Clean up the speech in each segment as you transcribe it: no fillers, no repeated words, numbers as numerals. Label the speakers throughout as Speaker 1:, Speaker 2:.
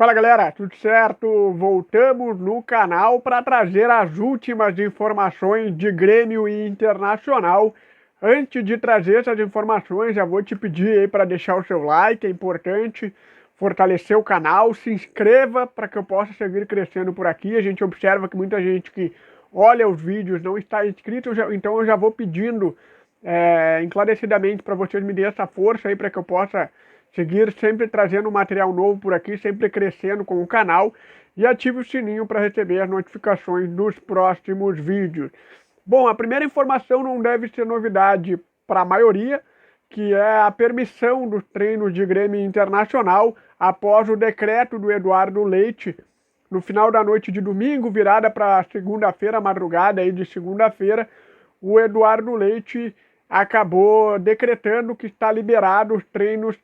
Speaker 1: Fala galera, tudo certo? Voltamos no canal para trazer as últimas informações de Grêmio e Internacional. Antes de trazer essas informações, já vou te pedir aí para deixar o seu like, é importante fortalecer o canal, se inscreva para que eu possa seguir crescendo por aqui. A gente observa que muita gente que olha os vídeos não está inscrito, então eu já vou pedindo encarecidamente para vocês me dêem essa força aí para que eu possa seguir sempre trazendo material novo por aqui, sempre crescendo com o canal, e ative o sininho para receber as notificações dos próximos vídeos. Bom, a primeira informação não deve ser novidade para a maioria, que é a permissão dos treinos de Grêmio Internacional após o decreto do Eduardo Leite no final da noite de domingo, virada para segunda-feira, madrugada aí de segunda-feira. O Eduardo Leite acabou decretando que está liberado os treinos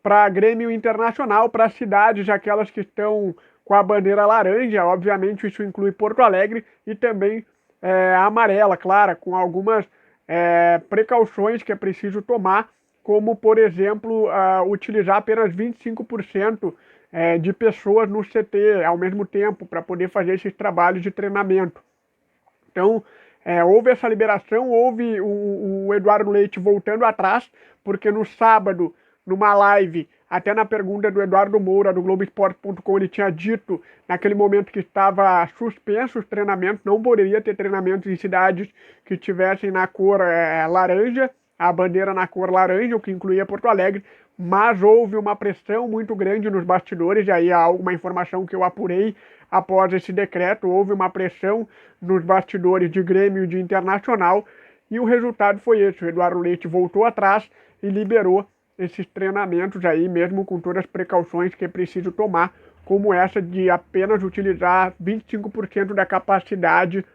Speaker 1: para Grêmio Internacional, para cidades aquelas que estão com a bandeira laranja, obviamente isso inclui Porto Alegre, e também a amarela, claro, com algumas precauções que é preciso tomar, como, por exemplo, utilizar apenas 25% de pessoas no CT ao mesmo tempo, para poder fazer esses trabalhos de treinamento. Então, houve essa liberação, houve o Eduardo Leite voltando atrás, porque no sábado, numa live, até na pergunta do Eduardo Moura, do Globoesporte.com, ele tinha dito, naquele momento, que estava suspenso os treinamentos, não poderia ter treinamentos em cidades que tivessem na cor laranja, a bandeira na cor laranja, o que incluía Porto Alegre, mas houve uma pressão muito grande nos bastidores, e aí há alguma informação que eu apurei após esse decreto, houve uma pressão nos bastidores de Grêmio e de Internacional, e o resultado foi esse: o Eduardo Leite voltou atrás e liberou esses treinamentos aí, mesmo com todas as precauções que é preciso tomar, como essa de apenas utilizar 25% da capacidade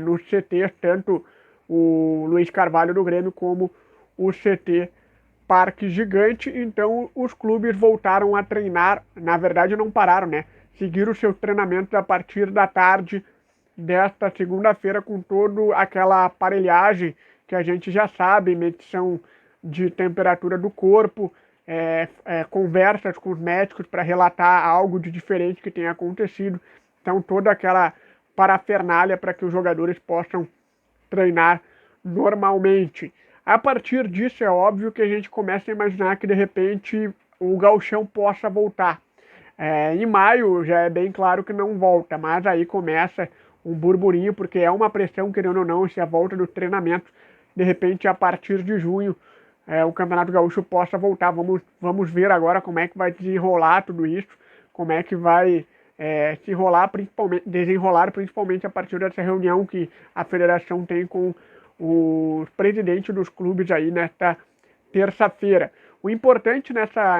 Speaker 1: nos CTs, tanto o Luiz Carvalho do Grêmio como o CT Parque Gigante. Então os clubes voltaram a treinar, na verdade não pararam, né? Seguiram os seus treinamentos a partir da tarde desta segunda-feira, com toda aquela aparelhagem que a gente já sabe, medição de temperatura do corpo, conversas com os médicos para relatar algo de diferente que tenha acontecido. Então toda aquela parafernália para que os jogadores possam treinar normalmente. A partir disso é óbvio que a gente começa a imaginar que de repente o gauchão possa voltar. Em maio já é bem claro que não volta, mas aí começa um burburinho, porque é uma pressão, querendo ou não, se a volta do treinamento, de repente a partir de junho, o Campeonato Gaúcho possa voltar. Vamos ver agora como é que vai desenrolar tudo isso, como é que vai se enrolar, desenrolar principalmente a partir dessa reunião que a federação tem com os presidentes dos clubes aí nesta terça-feira. O importante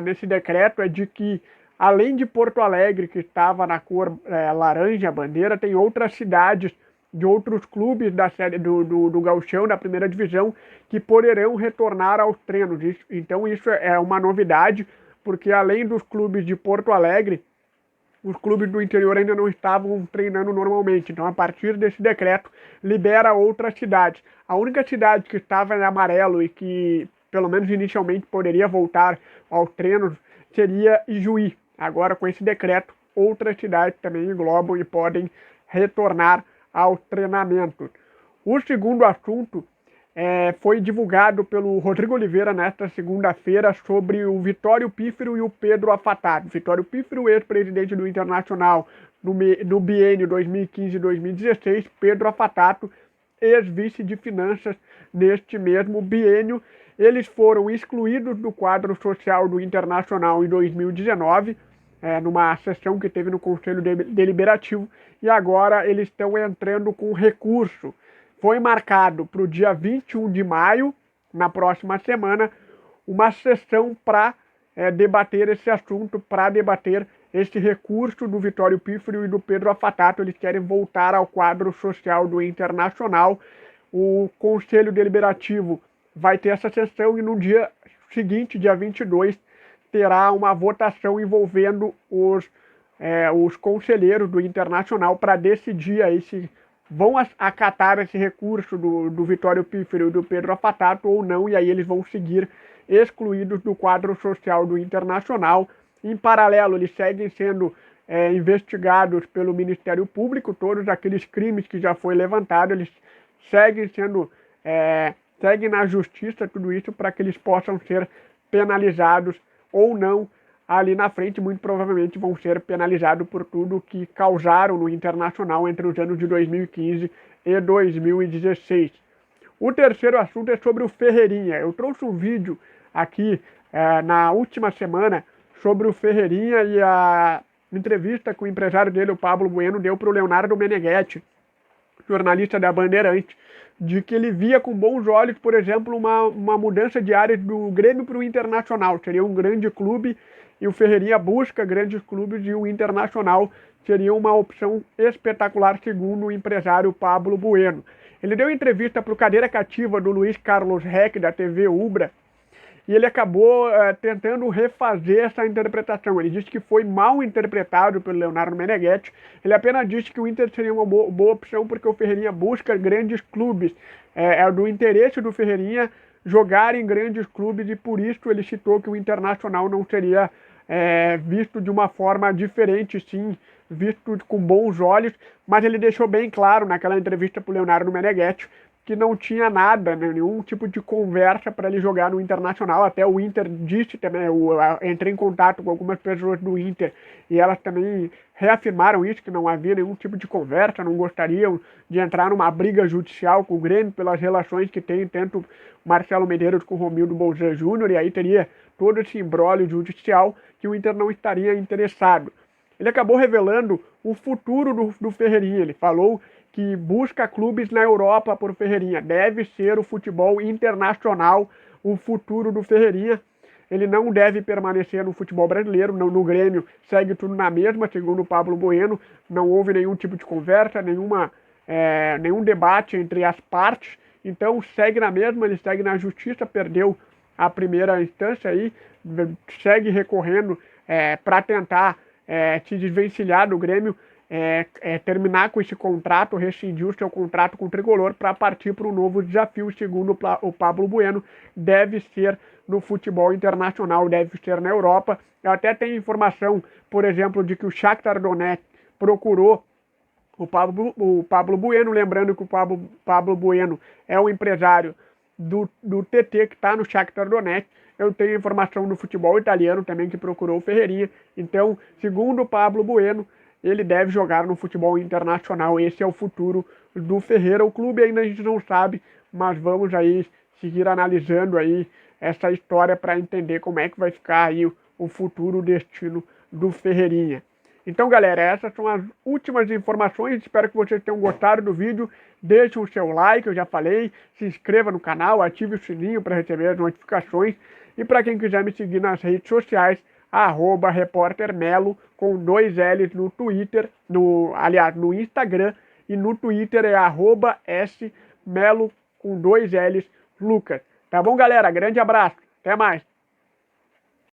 Speaker 1: nesse decreto é de que, além de Porto Alegre, que estava na cor laranja, a bandeira, tem outras cidades de outros clubes da série do Gauchão, da primeira divisão, que poderão retornar aos treinos. Então isso é uma novidade, porque além dos clubes de Porto Alegre, os clubes do interior ainda não estavam treinando normalmente. Então, a partir desse decreto, libera outras cidades. A única cidade que estava em amarelo e que, pelo menos inicialmente, poderia voltar aos treinos seria Ijuí. Agora, com esse decreto, outras cidades também englobam e podem retornar aos treinamentos. O segundo assunto foi divulgado pelo Rodrigo Oliveira nesta segunda-feira sobre o Vitório Pífero e o Pedro Afatato. Vitório Pífero, ex-presidente do Internacional no biênio 2015-2016, Pedro Afatato, ex-vice de finanças neste mesmo biênio. Eles foram excluídos do quadro social do Internacional em 2019, numa sessão que teve no Conselho Deliberativo, e agora eles estão entrando com recurso. Foi marcado para o dia 21 de maio, na próxima semana, uma sessão para debater esse assunto, para debater esse recurso do Vitório Pífero e do Pedro Afatato. Eles querem voltar ao quadro social do Internacional. O Conselho Deliberativo vai ter essa sessão e no dia seguinte, dia 22, terá uma votação envolvendo os conselheiros do Internacional para decidir aí se vão acatar esse recurso do Vitório Pífero e do Pedro Afatato ou não, e aí eles vão seguir excluídos do quadro social do Internacional. Em paralelo, eles seguem sendo investigados pelo Ministério Público, todos aqueles crimes que já foi levantado, eles seguem sendo, seguem na justiça, tudo isso para que eles possam ser penalizados ou não ali na frente, muito provavelmente vão ser penalizados por tudo que causaram no Internacional entre os anos de 2015 e 2016. O terceiro assunto é sobre o Ferreirinha. Eu trouxe um vídeo aqui na última semana sobre o Ferreirinha e a entrevista que o empresário dele, o Pablo Bueno, deu para o Leonardo Meneghetti, jornalista da Bandeirante, de que ele via com bons olhos, por exemplo, uma mudança de área do Grêmio para o Internacional. Seria um grande clube e o Ferreirinha busca grandes clubes e o Internacional seria uma opção espetacular, segundo o empresário Pablo Bueno. Ele deu entrevista para o Cadeira Cativa do Luiz Carlos Reck, da TV Ubra, e ele acabou tentando refazer essa interpretação. Ele disse que foi mal interpretado pelo Leonardo Meneghetti. Ele apenas disse que o Inter seria uma boa opção porque o Ferreirinha busca grandes clubes. É do interesse do Ferreirinha jogar em grandes clubes e por isso ele citou que o Internacional não seria visto de uma forma diferente, sim, visto com bons olhos, mas ele deixou bem claro naquela entrevista para o Leonardo Meneghetti que não tinha nada, né, nenhum tipo de conversa para ele jogar no Internacional. Até o Inter disse também, eu entrei em contato com algumas pessoas do Inter e elas também reafirmaram isso, que não havia nenhum tipo de conversa, não gostariam de entrar numa briga judicial com o Grêmio pelas relações que tem tanto Marcelo Medeiros com o Romildo Bolzan Júnior, e aí teria todo esse imbróglio judicial que o Inter não estaria interessado. Ele acabou revelando o futuro do Ferreirinha. Ele falou que busca clubes na Europa por Ferreirinha. Deve ser o futebol internacional o futuro do Ferreirinha. Ele não deve permanecer no futebol brasileiro, não no Grêmio. Segue tudo na mesma, segundo o Pablo Bueno. Não houve nenhum tipo de conversa, nenhum debate entre as partes. Então segue na mesma, ele segue na justiça, perdeu a primeira instância aí, segue recorrendo para tentar se desvencilhar do Grêmio, terminar com esse contrato, rescindir o seu contrato com o Tricolor para partir para um novo desafio, segundo o Pablo Bueno, deve ser no futebol internacional, deve ser na Europa. Eu até tenho informação, por exemplo, de que o Shakhtar Donetsk procurou o Pablo Bueno, lembrando que o Pablo Bueno é o empresário do TT, que está no Shakhtar Donetsk. Eu tenho informação do futebol italiano também, que procurou o Ferreirinha. Então, segundo o Pablo Bueno, ele deve jogar no futebol internacional. Esse é o futuro do Ferreira. O clube ainda a gente não sabe, mas vamos aí seguir analisando aí essa história para entender como é que vai ficar aí o futuro, o destino do Ferreirinha. Então, galera, essas são as últimas informações. Espero que vocês tenham gostado do vídeo. Deixe o seu like, eu já falei. Se inscreva no canal, ative o sininho para receber as notificações. E para quem quiser me seguir nas redes sociais, @repórtermelo, com 2 L's no Twitter, no Instagram, e no Twitter é @smelo, com 2 L's, Lucas. Tá bom, galera? Grande abraço. Até mais.